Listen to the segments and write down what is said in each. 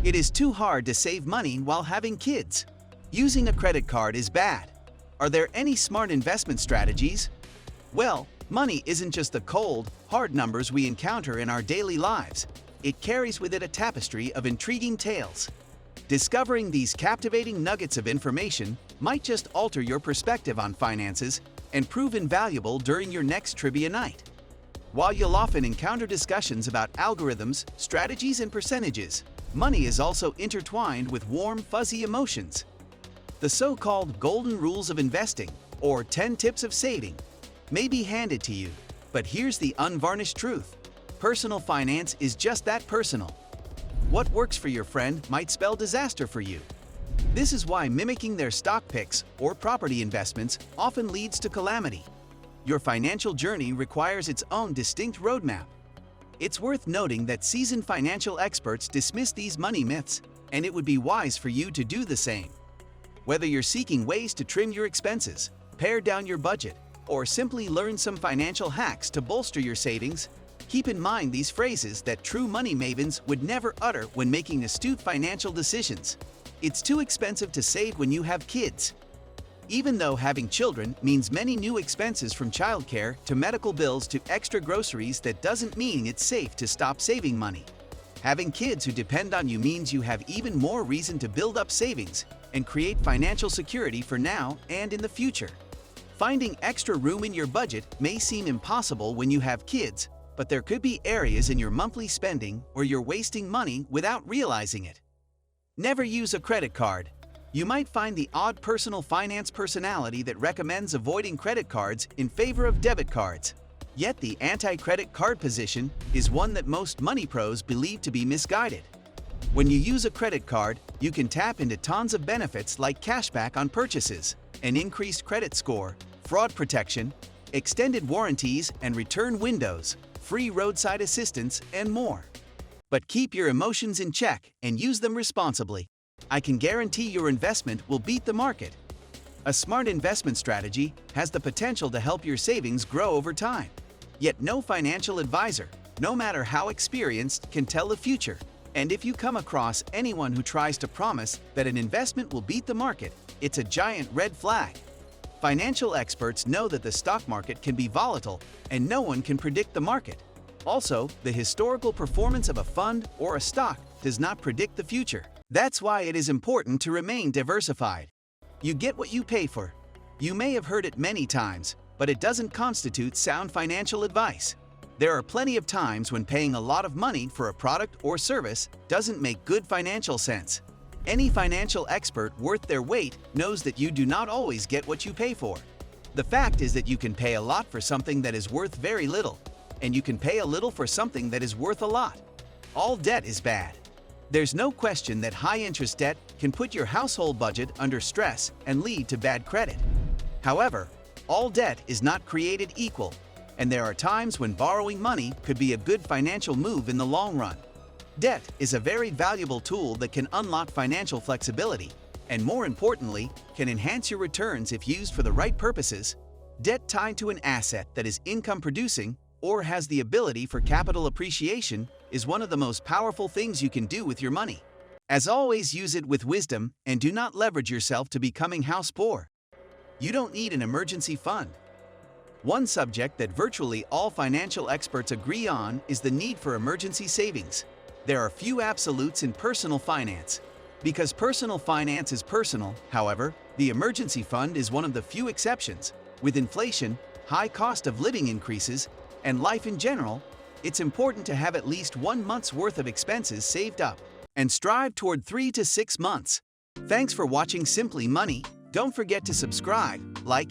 It is too hard to save money while having kids. Using a credit card is bad. Are there any smart investment strategies? Well, money isn't just the cold, hard numbers we encounter in our daily lives. It carries with it a tapestry of intriguing tales. Discovering these captivating nuggets of information might just alter your perspective on finances and prove invaluable during your next trivia night. While you'll often encounter discussions about algorithms, strategies, and percentages, money is also intertwined with warm, fuzzy emotions. The so-called golden rules of investing, or 10 tips of saving, may be handed to you, but here's the unvarnished truth. Personal finance is just that personal. What works for your friend might spell disaster for you. This is why mimicking their stock picks or property investments often leads to calamity. Your financial journey requires its own distinct roadmap. It's worth noting that seasoned financial experts dismiss these money myths, and it would be wise for you to do the same. Whether you're seeking ways to trim your expenses, pare down your budget, or simply learn some financial hacks to bolster your savings, keep in mind these phrases that true money mavens would never utter when making astute financial decisions. It's too expensive to save when you have kids. Even though having children means many new expenses from childcare to medical bills to extra groceries, that doesn't mean it's safe to stop saving money. Having kids who depend on you means you have even more reason to build up savings and create financial security for now and in the future. Finding extra room in your budget may seem impossible when you have kids, but there could be areas in your monthly spending where you're wasting money without realizing it. Never use a credit card. You might find the odd personal finance personality that recommends avoiding credit cards in favor of debit cards. Yet the anti-credit card position is one that most money pros believe to be misguided. When you use a credit card, you can tap into tons of benefits like cashback on purchases, an increased credit score, fraud protection, extended warranties and return windows, free roadside assistance, and more. But keep your emotions in check and use them responsibly. I can guarantee your investment will beat the market. A smart investment strategy has the potential to help your savings grow over time. Yet no financial advisor, no matter how experienced, can tell the future. And if you come across anyone who tries to promise that an investment will beat the market, it's a giant red flag. Financial experts know that the stock market can be volatile and no one can predict the market. Also, the historical performance of a fund or a stock does not predict the future. That's why it is important to remain diversified. You get what you pay for. You may have heard it many times, but it doesn't constitute sound financial advice. There are plenty of times when paying a lot of money for a product or service doesn't make good financial sense. Any financial expert worth their weight knows that you do not always get what you pay for. The fact is that you can pay a lot for something that is worth very little, and you can pay a little for something that is worth a lot. All debt is bad. There's no question that high-interest debt can put your household budget under stress and lead to bad credit. However, all debt is not created equal, and there are times when borrowing money could be a good financial move in the long run. Debt is a very valuable tool that can unlock financial flexibility, and more importantly, can enhance your returns if used for the right purposes. Debt tied to an asset that is income-producing or has the ability for capital appreciation is one of the most powerful things you can do with your money. As always, use it with wisdom and do not leverage yourself to becoming house poor. You don't need an emergency fund. One subject that virtually all financial experts agree on is the need for emergency savings. There are few absolutes in personal finance. Because personal finance is personal, however, the emergency fund is one of the few exceptions. With inflation, high cost of living increases, and life in general, it's important to have at least 1 month's worth of expenses saved up and strive toward 3 to 6 months. Thanks for watching Simply Money. Don't forget to subscribe, like,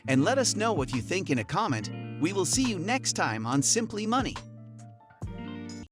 and let us know what you think in a comment. We will see you next time on Simply Money.